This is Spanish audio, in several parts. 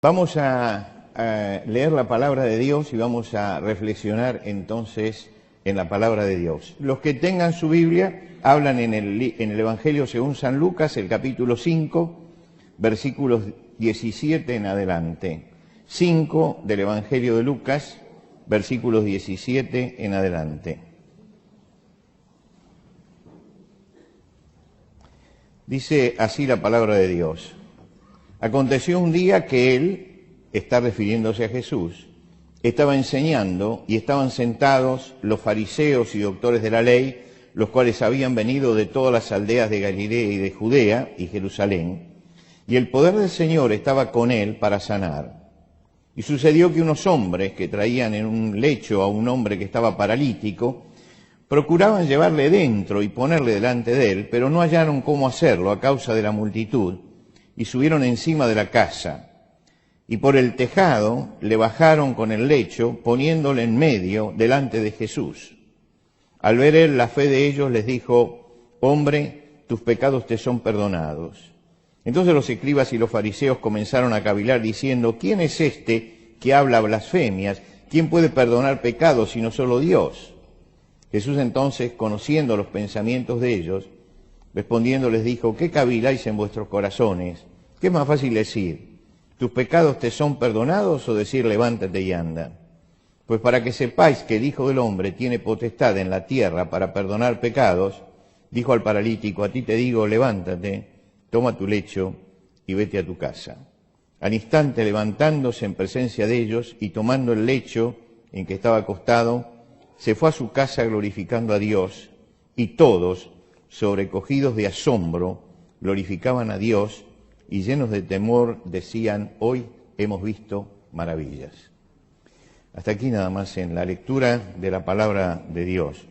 Vamos a leer la palabra de Dios y vamos a reflexionar entonces en la palabra de Dios. Los que tengan su Biblia hablan en el Evangelio según San Lucas, el capítulo 5, versículos 17 en adelante. 5 del Evangelio de Lucas, versículos 17 en adelante. Dice así la palabra de Dios. Aconteció un día que él, está refiriéndose a Jesús, estaba enseñando y estaban sentados los fariseos y doctores de la ley, los cuales habían venido de todas las aldeas de Galilea y de Judea y Jerusalén, y el poder del Señor estaba con él para sanar. Y sucedió que unos hombres que traían en un lecho a un hombre que estaba paralítico, procuraban llevarle dentro y ponerle delante de él, pero no hallaron cómo hacerlo a causa de la multitud, y subieron encima de la casa. Y por el tejado le bajaron con el lecho, poniéndole en medio delante de Jesús. Al ver él la fe de ellos, les dijo: hombre, tus pecados te son perdonados. Entonces los escribas y los fariseos comenzaron a cavilar diciendo: ¿quién es este que habla blasfemias? ¿Quién puede perdonar pecados sino solo Dios? Jesús entonces, conociendo los pensamientos de ellos, respondiendo les dijo: ¿qué caviláis en vuestros corazones? ¿Qué es más fácil decir: tus pecados te son perdonados, o decir: levántate y anda? Pues para que sepáis que el Hijo del Hombre tiene potestad en la tierra para perdonar pecados, dijo al paralítico: a ti te digo, levántate, toma tu lecho y vete a tu casa. Al instante, levantándose en presencia de ellos y tomando el lecho en que estaba acostado, se fue a su casa glorificando a Dios, y todos, sobrecogidos de asombro, glorificaban a Dios y llenos de temor decían: hoy hemos visto maravillas. Hasta aquí nada más en la lectura de la palabra de Dios.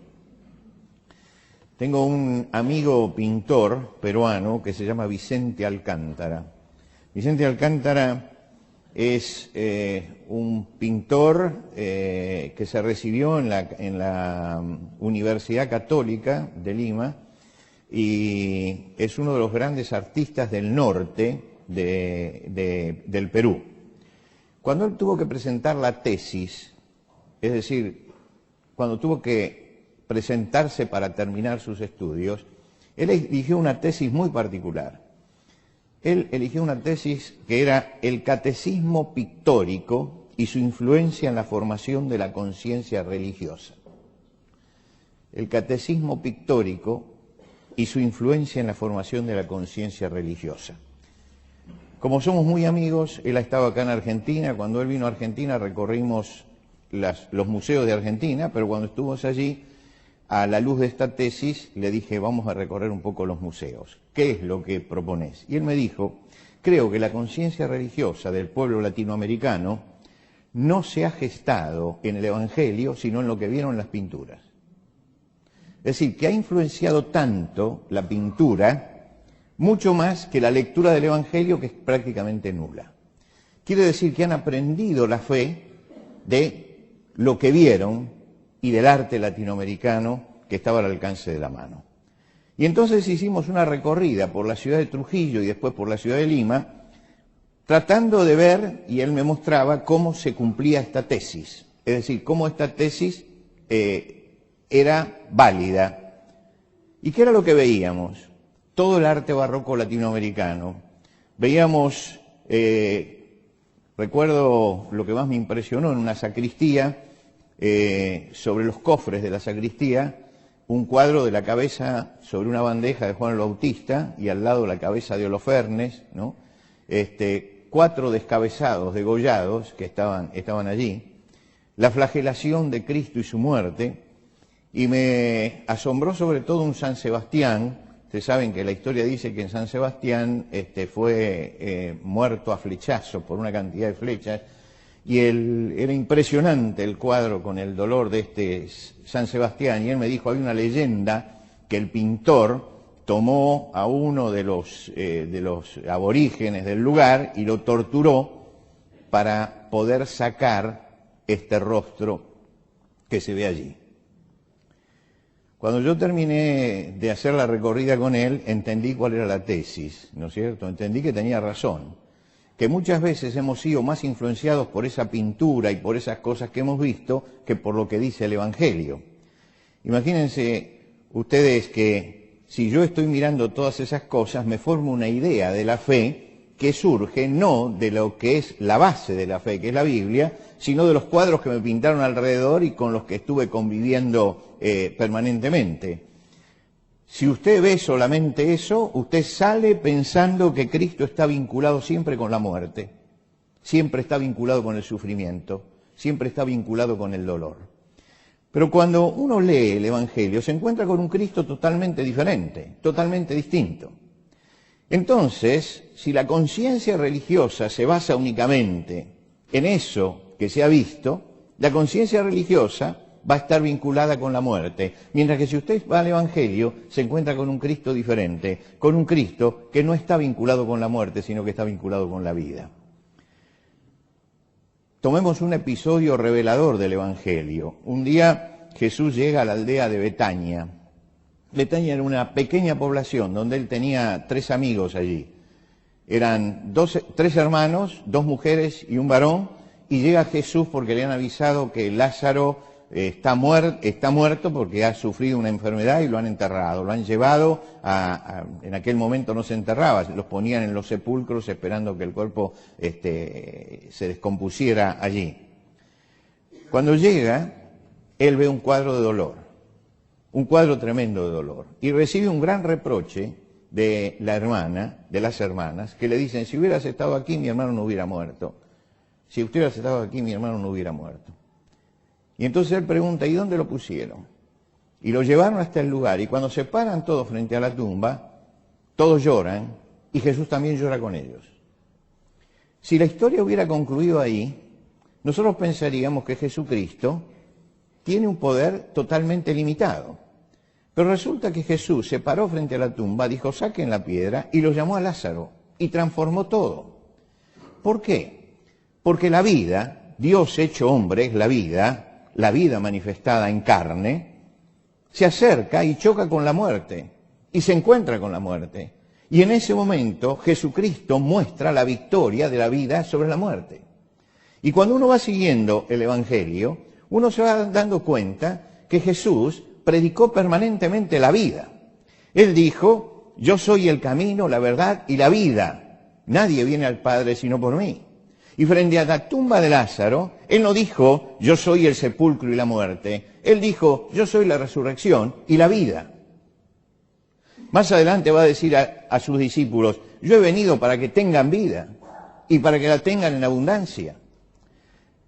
Tengo un amigo pintor peruano que se llama Vicente Alcántara. Vicente Alcántara es un pintor que se recibió en la Universidad Católica de Lima y es uno de los grandes artistas del norte del Perú. Cuando él tuvo que presentar la tesis, es decir, cuando tuvo que presentarse para terminar sus estudios, él eligió una tesis muy particular. Él eligió una tesis que era el catecismo pictórico y su influencia en la formación de la conciencia religiosa. El catecismo pictórico y su influencia en la formación de la conciencia religiosa. Como somos muy amigos, él ha estado acá en Argentina. Cuando él vino a Argentina recorrimos los museos de Argentina, pero cuando estuvimos allí, a la luz de esta tesis, le dije: vamos a recorrer un poco los museos. ¿Qué es lo que proponés? Y él me dijo: creo que la conciencia religiosa del pueblo latinoamericano no se ha gestado en el Evangelio, sino en lo que vieron las pinturas. Es decir, que ha influenciado tanto la pintura, mucho más que la lectura del Evangelio, que es prácticamente nula. Quiere decir que han aprendido la fe de lo que vieron y del arte latinoamericano que estaba al alcance de la mano. Y entonces hicimos una recorrida por la ciudad de Trujillo y después por la ciudad de Lima, tratando de ver, y él me mostraba cómo se cumplía esta tesis, es decir, cómo esta tesis era válida. ¿Y qué era lo que veíamos? Todo el arte barroco latinoamericano. Veíamos, recuerdo lo que más me impresionó en una sacristía, sobre los cofres de la sacristía, un cuadro de la cabeza sobre una bandeja de Juan el Bautista y al lado la cabeza de Holofernes, ¿no? 4 descabezados, degollados, que estaban allí, la flagelación de Cristo y su muerte, y me asombró sobre todo un San Sebastián. Ustedes saben que la historia dice que en San Sebastián fue muerto a flechazos por una cantidad de flechas, y era impresionante el cuadro con el dolor de este San Sebastián, y él me dijo: hay una leyenda que el pintor tomó a uno de los aborígenes del lugar y lo torturó para poder sacar este rostro que se ve allí. Cuando yo terminé de hacer la recorrida con él, entendí cuál era la tesis, ¿no es cierto? Entendí que tenía razón, que muchas veces hemos sido más influenciados por esa pintura y por esas cosas que hemos visto que por lo que dice el Evangelio. Imagínense ustedes que si yo estoy mirando todas esas cosas, me formo una idea de la fe que surge no de lo que es la base de la fe, que es la Biblia, sino de los cuadros que me pintaron alrededor y con los que estuve conviviendo permanentemente. Si usted ve solamente eso, usted sale pensando que Cristo está vinculado siempre con la muerte, siempre está vinculado con el sufrimiento, siempre está vinculado con el dolor. Pero cuando uno lee el Evangelio, se encuentra con un Cristo totalmente diferente, totalmente distinto. Entonces, si la conciencia religiosa se basa únicamente en eso que se ha visto, la conciencia religiosa va a estar vinculada con la muerte, mientras que si usted va al Evangelio se encuentra con un Cristo diferente, con un Cristo que no está vinculado con la muerte, sino que está vinculado con la vida. Tomemos un episodio revelador del Evangelio. Un día Jesús llega a la aldea de Betania. Betania era una pequeña población donde él tenía 3 amigos allí. Eran 3 hermanos, 2 mujeres y un varón, y llega Jesús porque le han avisado que Lázaro está muerto porque ha sufrido una enfermedad y lo han enterrado. Lo han llevado en aquel momento no se enterraba, los ponían en los sepulcros esperando que el cuerpo se descompusiera allí. Cuando llega, él ve un cuadro de dolor, un cuadro tremendo de dolor, y recibe un gran reproche de las hermanas, que le dicen: si hubieras estado aquí, mi hermano no hubiera muerto. Si usted hubiera estado aquí, mi hermano no hubiera muerto. Y entonces él pregunta: ¿y dónde lo pusieron? Y lo llevaron hasta el lugar, y cuando se paran todos frente a la tumba, todos lloran, y Jesús también llora con ellos. Si la historia hubiera concluido ahí, nosotros pensaríamos que Jesucristo tiene un poder totalmente limitado. Pero resulta que Jesús se paró frente a la tumba, dijo: saquen la piedra, y lo llamó a Lázaro, y transformó todo. ¿Por qué? Porque la vida, Dios hecho hombre es la vida manifestada en carne, se acerca y choca con la muerte, y se encuentra con la muerte. Y en ese momento Jesucristo muestra la victoria de la vida sobre la muerte. Y cuando uno va siguiendo el Evangelio, uno se va dando cuenta que Jesús predicó permanentemente la vida. Él dijo: yo soy el camino, la verdad y la vida. Nadie viene al Padre sino por mí. Y frente a la tumba de Lázaro, él no dijo: yo soy el sepulcro y la muerte. Él dijo: yo soy la resurrección y la vida. Más adelante va a decir a sus discípulos: yo he venido para que tengan vida y para que la tengan en abundancia.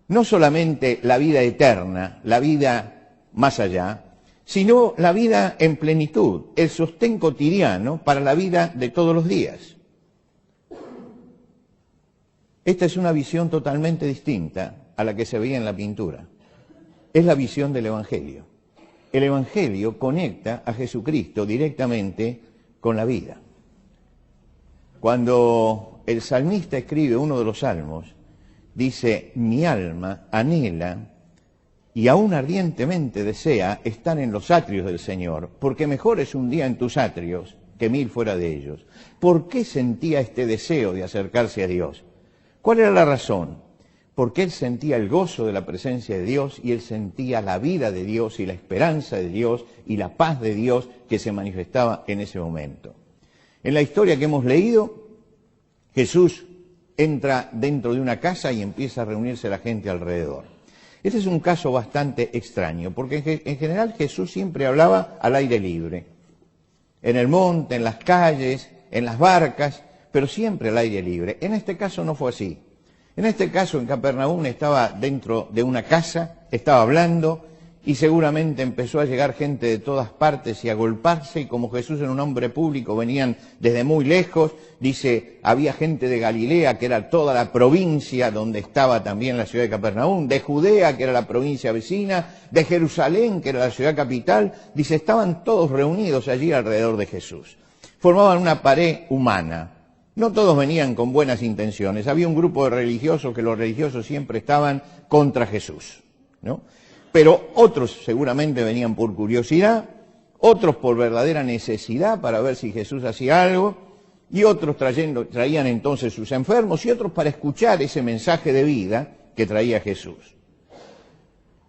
No solamente la vida eterna, la vida más allá, sino la vida en plenitud, el sostén cotidiano para la vida de todos los días. Esta es una visión totalmente distinta a la que se veía en la pintura. Es la visión del Evangelio. El Evangelio conecta a Jesucristo directamente con la vida. Cuando el salmista escribe uno de los salmos, dice: mi alma anhela y aún ardientemente desea estar en los atrios del Señor, porque mejor es un día en tus atrios que 1000 fuera de ellos. ¿Por qué sentía este deseo de acercarse a Dios? ¿Cuál era la razón? Porque él sentía el gozo de la presencia de Dios, y él sentía la vida de Dios y la esperanza de Dios y la paz de Dios que se manifestaba en ese momento. En la historia que hemos leído, Jesús entra dentro de una casa y empieza a reunirse la gente alrededor. Este es un caso bastante extraño, porque en general Jesús siempre hablaba al aire libre, en el monte, en las calles, en las barcas, pero siempre al aire libre. En este caso no fue así. En este caso, en Capernaum, estaba dentro de una casa, estaba hablando, y seguramente empezó a llegar gente de todas partes y a agolparse, y como Jesús era un hombre público, venían desde muy lejos. Dice: había gente de Galilea, que era toda la provincia donde estaba también la ciudad de Capernaum, de Judea, que era la provincia vecina, de Jerusalén, que era la ciudad capital. Dice: estaban todos reunidos allí alrededor de Jesús. Formaban una pared humana. No todos venían con buenas intenciones. Había un grupo de religiosos, que los religiosos siempre estaban contra Jesús, ¿no? Pero otros seguramente venían por curiosidad, otros por verdadera necesidad para ver si Jesús hacía algo, y otros traían entonces sus enfermos, y otros para escuchar ese mensaje de vida que traía Jesús.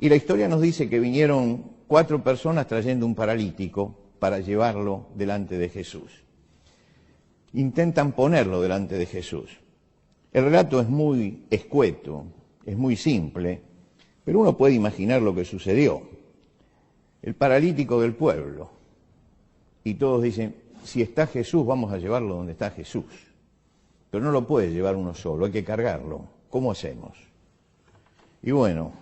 Y la historia nos dice que vinieron 4 personas trayendo un paralítico para llevarlo delante de Jesús. Intentan ponerlo delante de Jesús. El relato es muy escueto, es muy simple, pero uno puede imaginar lo que sucedió. El paralítico del pueblo. Y todos dicen, si está Jesús, vamos a llevarlo donde está Jesús. Pero no lo puede llevar uno solo, hay que cargarlo. ¿Cómo hacemos? Y bueno,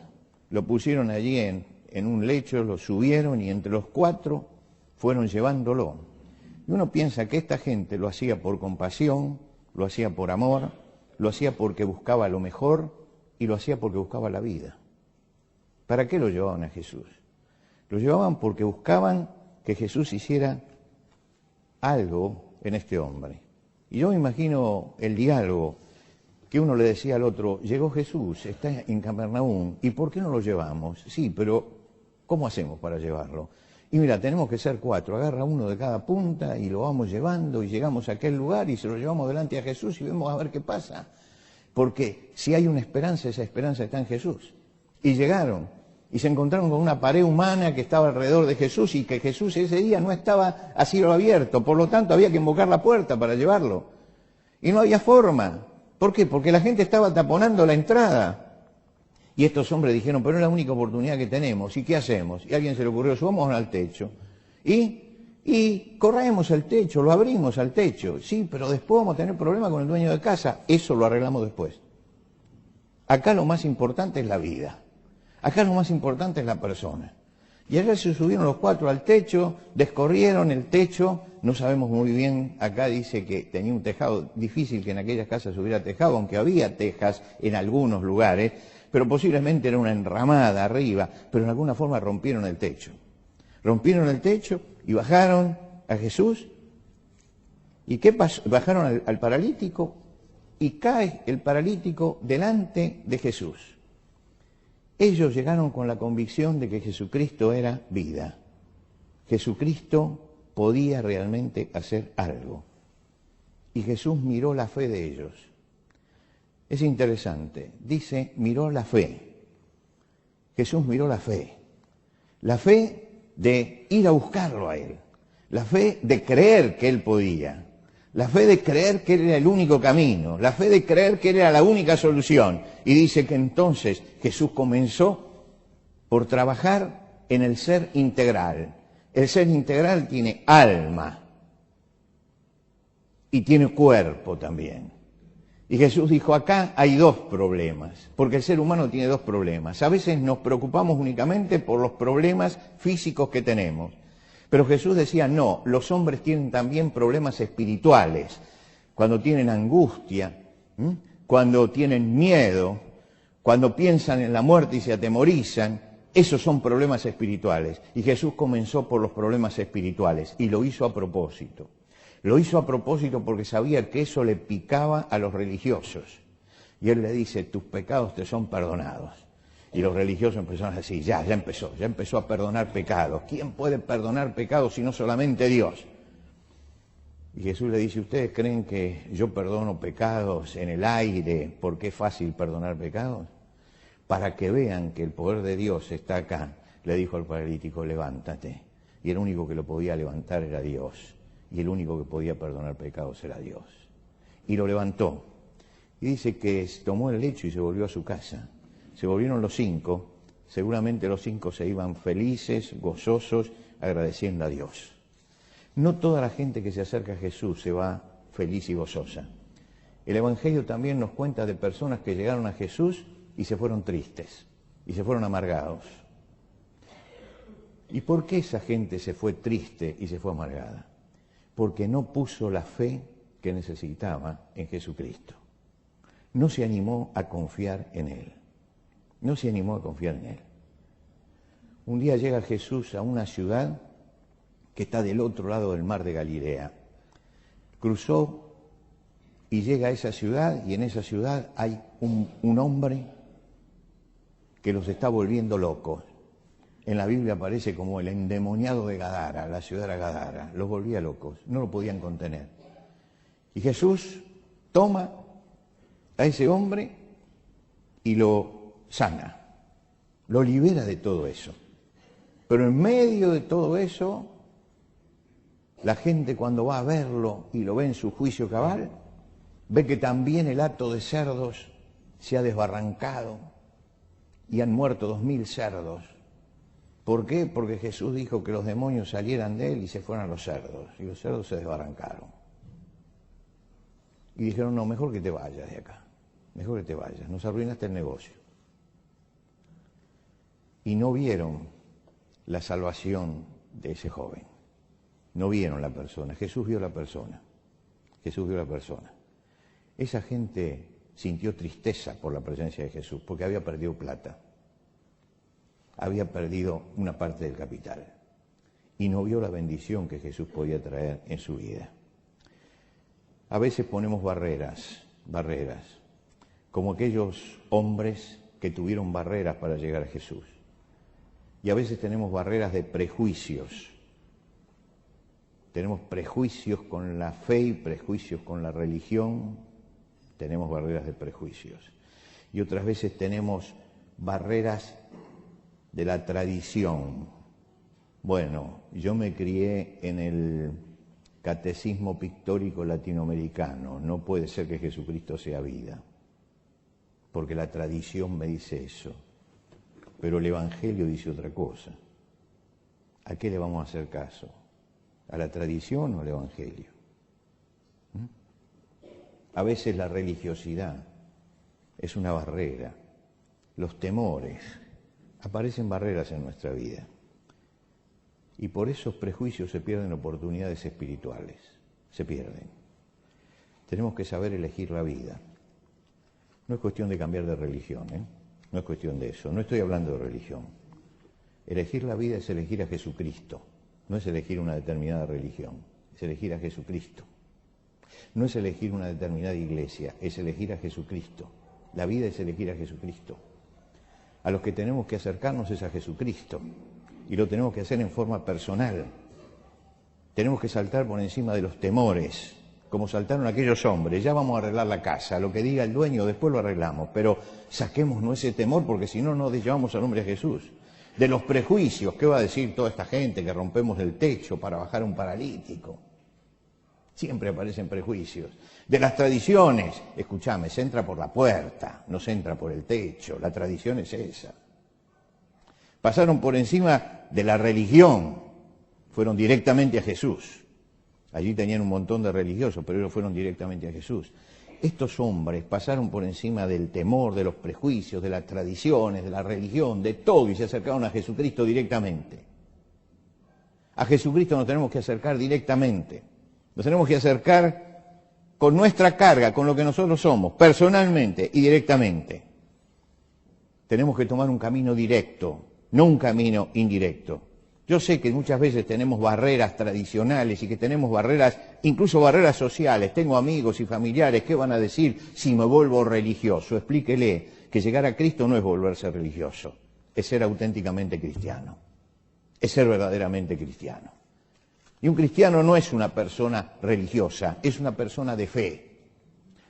lo pusieron allí en un lecho, lo subieron y entre los 4 fueron llevándolo. Y uno piensa que esta gente lo hacía por compasión, lo hacía por amor, lo hacía porque buscaba lo mejor y lo hacía porque buscaba la vida. ¿Para qué lo llevaban a Jesús? Lo llevaban porque buscaban que Jesús hiciera algo en este hombre. Y yo me imagino el diálogo que uno le decía al otro, llegó Jesús, está en Capernaum, ¿y por qué no lo llevamos? Sí, pero ¿cómo hacemos para llevarlo? Y mira, tenemos que ser 4, agarra uno de cada punta y lo vamos llevando y llegamos a aquel lugar y se lo llevamos delante a Jesús y vemos a ver qué pasa. Porque si hay una esperanza, esa esperanza está en Jesús. Y llegaron y se encontraron con una pared humana que estaba alrededor de Jesús y que Jesús ese día no estaba a cielo abierto, por lo tanto había que invocar la puerta para llevarlo. Y no había forma. ¿Por qué? Porque la gente estaba taponando la entrada. Y estos hombres dijeron, pero es la única oportunidad que tenemos, ¿y qué hacemos? Y a alguien se le ocurrió, subamos al techo. Y corremos el techo, lo abrimos al techo. Sí, pero después vamos a tener problemas con el dueño de casa. Eso lo arreglamos después. Acá lo más importante es la vida. Acá lo más importante es la persona. Y allá se subieron los 4 al techo, descorrieron el techo, no sabemos muy bien, acá dice que tenía un tejado, difícil que en aquellas casas hubiera tejado, aunque había tejas en algunos lugares, pero posiblemente era una enramada arriba, pero en alguna forma rompieron el techo. Rompieron el techo y bajaron a Jesús. ¿Y qué pasó? Bajaron al paralítico y cae el paralítico delante de Jesús. Ellos llegaron con la convicción de que Jesucristo era vida. Jesucristo podía realmente hacer algo. Y Jesús miró la fe de ellos. Es interesante, dice, miró la fe. Jesús miró la fe. La fe de ir a buscarlo a Él. La fe de creer que Él podía. La fe de creer que Él era el único camino. La fe de creer que Él era la única solución. Y dice que entonces Jesús comenzó por trabajar en el ser integral. El ser integral tiene alma y tiene cuerpo también. Y Jesús dijo, acá hay 2 problemas, porque el ser humano tiene 2 problemas. A veces nos preocupamos únicamente por los problemas físicos que tenemos. Pero Jesús decía, no, los hombres tienen también problemas espirituales. Cuando tienen angustia, cuando tienen miedo, cuando piensan en la muerte y se atemorizan, esos son problemas espirituales. Y Jesús comenzó por los problemas espirituales y lo hizo a propósito. Lo hizo a propósito porque sabía que eso le picaba a los religiosos. Y Él le dice, tus pecados te son perdonados. Y los religiosos empezaron a decir, ya empezó a perdonar pecados. ¿Quién puede perdonar pecados si no solamente Dios? Y Jesús le dice, ¿ustedes creen que yo perdono pecados en el aire porque es fácil perdonar pecados? Para que vean que el poder de Dios está acá, le dijo al paralítico, levántate. Y el único que lo podía levantar era Dios. Y el único que podía perdonar pecados era Dios. Y lo levantó. Y dice que tomó el lecho y se volvió a su casa. Se volvieron los 5. Seguramente los 5 se iban felices, gozosos, agradeciendo a Dios. No toda la gente que se acerca a Jesús se va feliz y gozosa. El Evangelio también nos cuenta de personas que llegaron a Jesús y se fueron tristes, y se fueron amargados. ¿Y por qué esa gente se fue triste y se fue amargada? Porque no puso la fe que necesitaba en Jesucristo. No se animó a confiar en Él. No se animó a confiar en Él. Un día llega Jesús a una ciudad que está del otro lado del mar de Galilea. Cruzó y llega a esa ciudad, y en esa ciudad hay un hombre que los está volviendo locos. En la Biblia aparece como el endemoniado de Gadara, la ciudad era Gadara, los volvía locos, no lo podían contener. Y Jesús toma a ese hombre y lo sana, lo libera de todo eso. Pero en medio de todo eso, la gente cuando va a verlo y lo ve en su juicio cabal, ve que también el hato de cerdos se ha desbarrancado y han muerto 2000 cerdos. ¿Por qué? Porque Jesús dijo que los demonios salieran de él y se fueran a los cerdos, y los cerdos se desbarrancaron. Y dijeron, no, mejor que te vayas de acá, mejor que te vayas, nos arruinaste el negocio. Y no vieron la salvación de ese joven, no vieron la persona, Jesús vio la persona, Jesús vio la persona. Esa gente sintió tristeza por la presencia de Jesús, porque había perdido plata, había perdido una parte del capital, y no vio la bendición que Jesús podía traer en su vida. A veces ponemos barreras, como aquellos hombres que tuvieron barreras para llegar a Jesús. Y a veces tenemos barreras de prejuicios. Tenemos prejuicios con la fe y prejuicios con la religión. Tenemos barreras de prejuicios. Y otras veces tenemos barreras de la tradición. Bueno, yo me crié en el catecismo pictórico latinoamericano. No puede ser que Jesucristo sea vida, porque la tradición me dice eso. Pero el Evangelio dice otra cosa. ¿A qué le vamos a hacer caso? ¿A la tradición o al Evangelio? A veces la religiosidad es una barrera. Los temores, aparecen barreras en nuestra vida. Y por esos prejuicios se pierden oportunidades espirituales. Se pierden. Tenemos que saber elegir la vida. No es cuestión de cambiar de religión, No es cuestión de eso, no estoy hablando de religión. Elegir la vida es elegir a Jesucristo, no es elegir una determinada religión, es elegir a Jesucristo. No es elegir una determinada iglesia, es elegir a Jesucristo. La vida es elegir a Jesucristo. A los que tenemos que acercarnos es a Jesucristo, y lo tenemos que hacer en forma personal. Tenemos que saltar por encima de los temores, como saltaron aquellos hombres. Ya vamos a arreglar la casa, lo que diga el dueño después lo arreglamos, pero saquémonos ese temor, porque si no, no llevamos al hombre a Jesús. De los prejuicios, ¿qué va a decir toda esta gente que rompemos el techo para bajar a un paralítico? Siempre aparecen prejuicios. De las tradiciones, escúchame, se entra por la puerta, no se entra por el techo, la tradición es esa. Pasaron por encima de la religión, fueron directamente a Jesús. Allí tenían un montón de religiosos, pero ellos fueron directamente a Jesús. Estos hombres pasaron por encima del temor, de los prejuicios, de las tradiciones, de la religión, de todo, y se acercaron a Jesucristo directamente. A Jesucristo nos tenemos que acercar directamente. Nos tenemos que acercar con nuestra carga, con lo que nosotros somos, personalmente y directamente. Tenemos que tomar un camino directo, no un camino indirecto. Yo sé que muchas veces tenemos barreras tradicionales y que tenemos barreras, incluso barreras sociales. Tengo amigos y familiares, ¿qué van a decir si me vuelvo religioso? Explíquele que llegar a Cristo no es volverse religioso, es ser auténticamente cristiano, es ser verdaderamente cristiano. Y un cristiano no es una persona religiosa, es una persona de fe.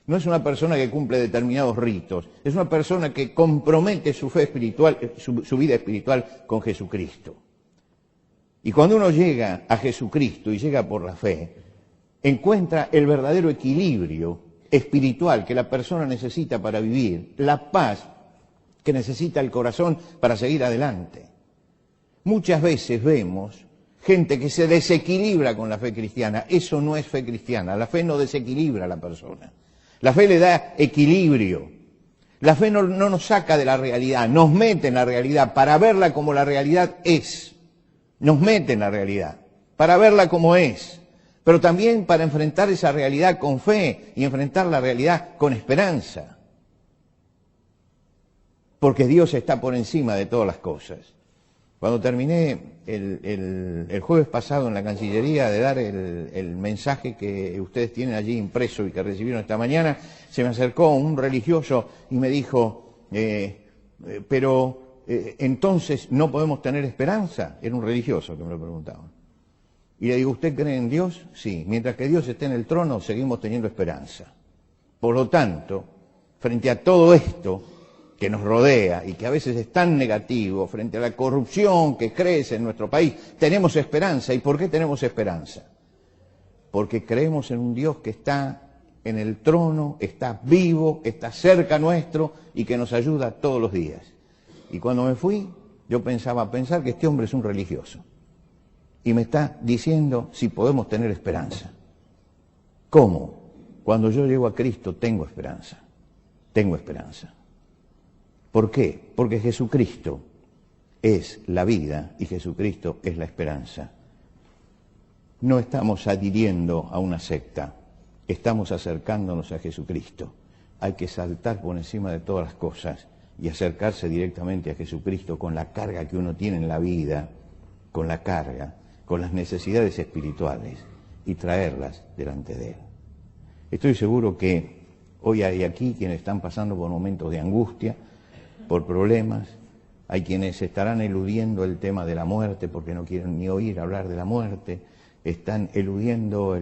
No es una persona que cumple determinados ritos, es una persona que compromete su fe espiritual, su vida espiritual con Jesucristo. Y cuando uno llega a Jesucristo y llega por la fe, encuentra el verdadero equilibrio espiritual que la persona necesita para vivir, la paz que necesita el corazón para seguir adelante. Muchas veces vemos gente que se desequilibra con la fe cristiana. Eso no es fe cristiana. La fe no desequilibra a la persona. La fe le da equilibrio. La fe no nos saca de la realidad, nos mete en la realidad para verla como la realidad es. Nos mete en la realidad para verla como es, pero también para enfrentar esa realidad con fe y enfrentar la realidad con esperanza. Porque Dios está por encima de todas las cosas. Cuando terminé el jueves pasado en la Cancillería de dar el mensaje que ustedes tienen allí impreso y que recibieron esta mañana, se me acercó un religioso y me dijo, entonces no podemos tener esperanza. Era un religioso que me lo preguntaba. Y le digo, ¿usted cree en Dios? Sí. Mientras que Dios esté en el trono, seguimos teniendo esperanza. Por lo tanto, frente a todo esto que nos rodea y que a veces es tan negativo, frente a la corrupción que crece en nuestro país, tenemos esperanza. ¿Y por qué tenemos esperanza? Porque creemos en un Dios que está en el trono, está vivo, está cerca nuestro y que nos ayuda todos los días. Y cuando me fui, yo pensaba que este hombre es un religioso. Y me está diciendo si podemos tener esperanza. ¿Cómo? Cuando yo llego a Cristo tengo esperanza. Tengo esperanza. ¿Por qué? Porque Jesucristo es la vida y Jesucristo es la esperanza. No estamos adhiriendo a una secta, estamos acercándonos a Jesucristo. Hay que saltar por encima de todas las cosas y acercarse directamente a Jesucristo con la carga que uno tiene en la vida, con la carga, con las necesidades espirituales y traerlas delante de Él. Estoy seguro que hoy hay aquí quienes están pasando por momentos de angustia, por problemas, hay quienes estarán eludiendo el tema de la muerte porque no quieren ni oír hablar de la muerte, están eludiendo,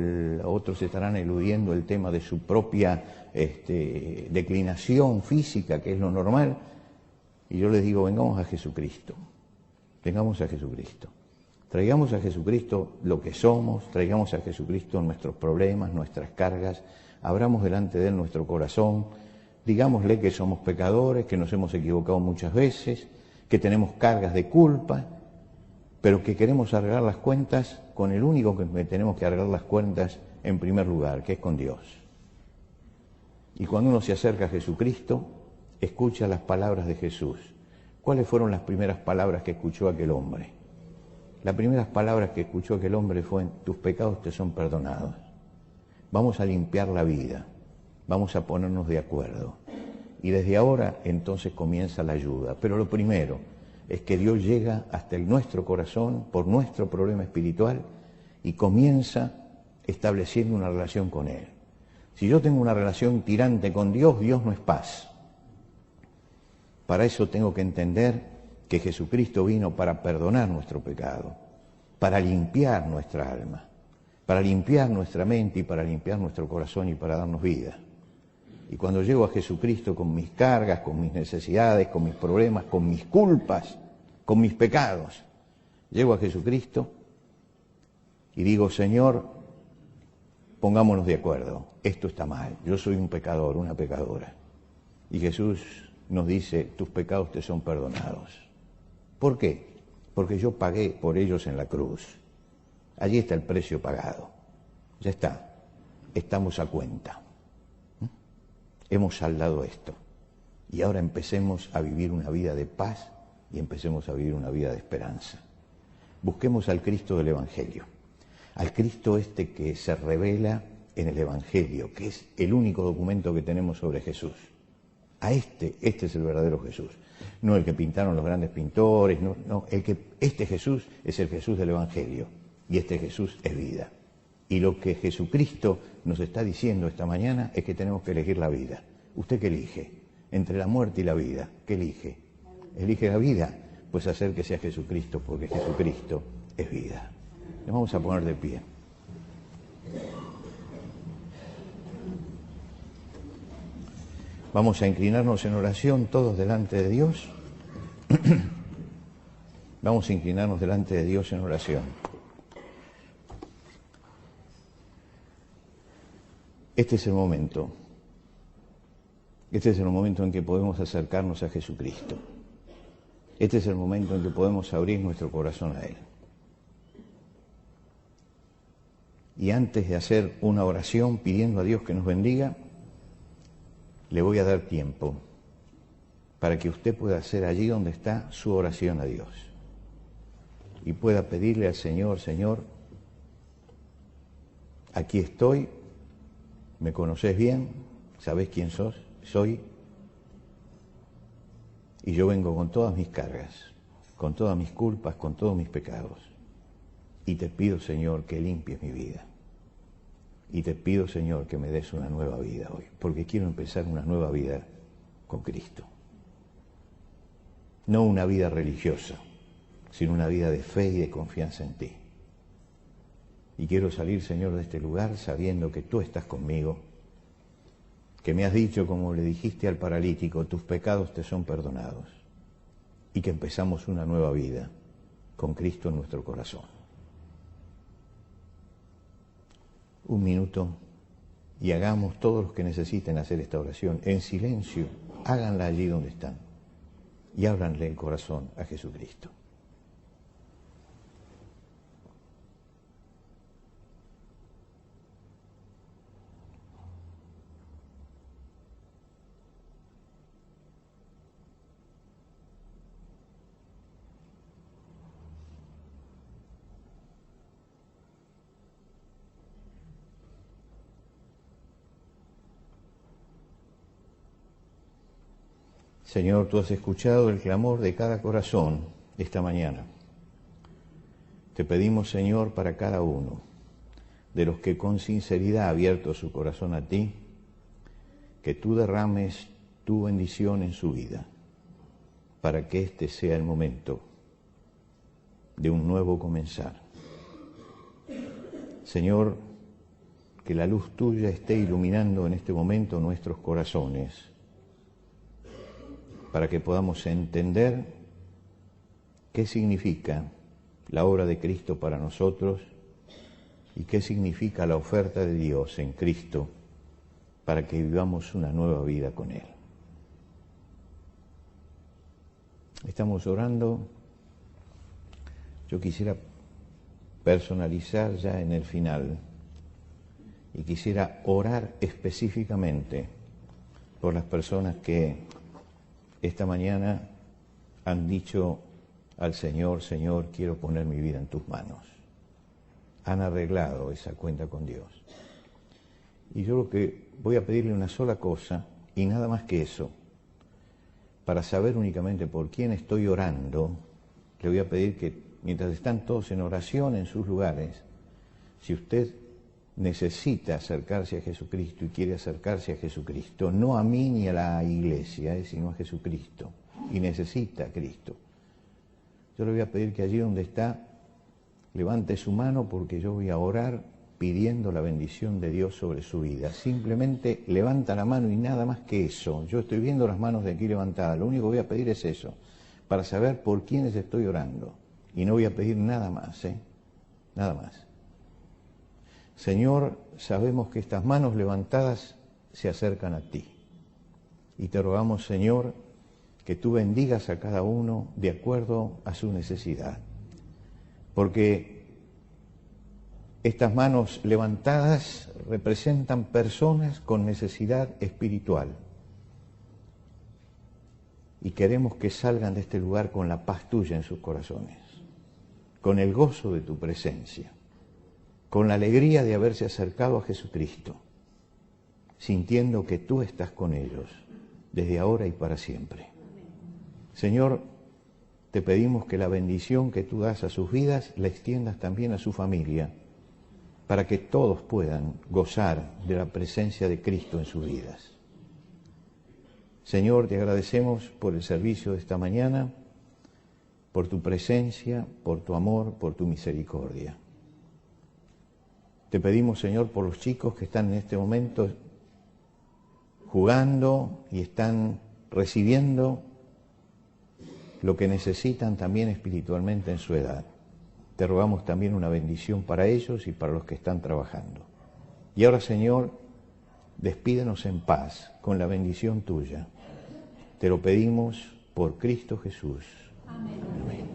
otros estarán eludiendo el tema de su propia declinación física, que es lo normal, y yo les digo, vengamos a Jesucristo, vengamos a Jesucristo. Traigamos a Jesucristo lo que somos, traigamos a Jesucristo nuestros problemas, nuestras cargas, abramos delante de Él nuestro corazón, digámosle que somos pecadores, que nos hemos equivocado muchas veces, que tenemos cargas de culpa, pero que queremos arreglar las cuentas con el único que tenemos que arreglar las cuentas en primer lugar, que es con Dios. Y cuando uno se acerca a Jesucristo, escucha las palabras de Jesús. ¿Cuáles fueron las primeras palabras que escuchó aquel hombre? Las primeras palabras que escuchó aquel hombre fue, tus pecados te son perdonados. Vamos a limpiar la vida, vamos a ponernos de acuerdo. Y desde ahora entonces comienza la ayuda. Pero lo primero es que Dios llega hasta nuestro corazón por nuestro problema espiritual y comienza estableciendo una relación con Él. Si yo tengo una relación tirante con Dios, Dios no es paz. Para eso tengo que entender que Jesucristo vino para perdonar nuestro pecado, para limpiar nuestra alma, para limpiar nuestra mente y para limpiar nuestro corazón y para darnos vida. Y cuando llego a Jesucristo con mis cargas, con mis necesidades, con mis problemas, con mis culpas, con mis pecados, llego a Jesucristo y digo, Señor, pongámonos de acuerdo, esto está mal, yo soy un pecador, una pecadora. Y Jesús nos dice, tus pecados te son perdonados. ¿Por qué? Porque yo pagué por ellos en la cruz. Allí está el precio pagado. Ya está. Estamos a cuenta. Hemos saldado esto. Y ahora empecemos a vivir una vida de paz y empecemos a vivir una vida de esperanza. Busquemos al Cristo del Evangelio. Al Cristo que se revela en el Evangelio, que es el único documento que tenemos sobre Jesús. A este es el verdadero Jesús. No el que pintaron los grandes pintores, no, este Jesús es el Jesús del Evangelio y este Jesús es vida. Y lo que Jesucristo nos está diciendo esta mañana es que tenemos que elegir la vida. ¿Usted qué elige? Entre la muerte y la vida, ¿qué elige? ¿Elige la vida? Pues acérquese a Jesucristo, porque Jesucristo es vida. Nos vamos a poner de pie. Vamos a inclinarnos en oración todos delante de Dios. Vamos a inclinarnos delante de Dios en oración. Este es el momento. Este es el momento en que podemos acercarnos a Jesucristo. Este es el momento en que podemos abrir nuestro corazón a Él. Y antes de hacer una oración pidiendo a Dios que nos bendiga, le voy a dar tiempo para que usted pueda hacer allí donde está su oración a Dios. Y pueda pedirle al Señor, Señor, aquí estoy, me conoces bien, sabés quién soy, y yo vengo con todas mis cargas, con todas mis culpas, con todos mis pecados. Y te pido, Señor, que limpies mi vida. Y te pido, Señor, que me des una nueva vida hoy, porque quiero empezar una nueva vida con Cristo. No una vida religiosa, sino una vida de fe y de confianza en ti. Y quiero salir, Señor, de este lugar sabiendo que tú estás conmigo, que me has dicho, como le dijiste al paralítico, tus pecados te son perdonados, y que empezamos una nueva vida con Cristo en nuestro corazón. Un minuto y hagamos todos los que necesiten hacer esta oración en silencio, háganla allí donde están y ábranle el corazón a Jesucristo. Señor, tú has escuchado el clamor de cada corazón esta mañana. Te pedimos, Señor, para cada uno de los que con sinceridad ha abierto su corazón a ti, que tú derrames tu bendición en su vida, para que este sea el momento de un nuevo comenzar. Señor, que la luz tuya esté iluminando en este momento nuestros corazones, para que podamos entender qué significa la obra de Cristo para nosotros y qué significa la oferta de Dios en Cristo para que vivamos una nueva vida con Él. Estamos orando. Yo quisiera personalizar ya en el final y quisiera orar específicamente por las personas que esta mañana han dicho al Señor, Señor, quiero poner mi vida en tus manos. Han arreglado esa cuenta con Dios. Y yo lo que voy a pedirle una sola cosa, y nada más que eso, para saber únicamente por quién estoy orando, le voy a pedir que mientras están todos en oración en sus lugares, si usted necesita acercarse a Jesucristo y quiere acercarse a Jesucristo, no a mí ni a la iglesia, sino a Jesucristo, y necesita a Cristo, yo le voy a pedir que allí donde está, levante su mano porque yo voy a orar pidiendo la bendición de Dios sobre su vida. Simplemente levanta la mano y nada más que eso. Yo estoy viendo las manos de aquí levantadas, lo único que voy a pedir es eso, para saber por quiénes estoy orando. Y no voy a pedir nada más, nada más. Señor, sabemos que estas manos levantadas se acercan a ti. Y te rogamos, Señor, que tú bendigas a cada uno de acuerdo a su necesidad. Porque estas manos levantadas representan personas con necesidad espiritual. Y queremos que salgan de este lugar con la paz tuya en sus corazones, con el gozo de tu presencia, con la alegría de haberse acercado a Jesucristo, sintiendo que tú estás con ellos desde ahora y para siempre. Señor, te pedimos que la bendición que tú das a sus vidas la extiendas también a su familia, para que todos puedan gozar de la presencia de Cristo en sus vidas. Señor, te agradecemos por el servicio de esta mañana, por tu presencia, por tu amor, por tu misericordia. Te pedimos, Señor, por los chicos que están en este momento jugando y están recibiendo lo que necesitan también espiritualmente en su edad. Te rogamos también una bendición para ellos y para los que están trabajando. Y ahora, Señor, despídenos en paz con la bendición tuya. Te lo pedimos por Cristo Jesús. Amén. Amén.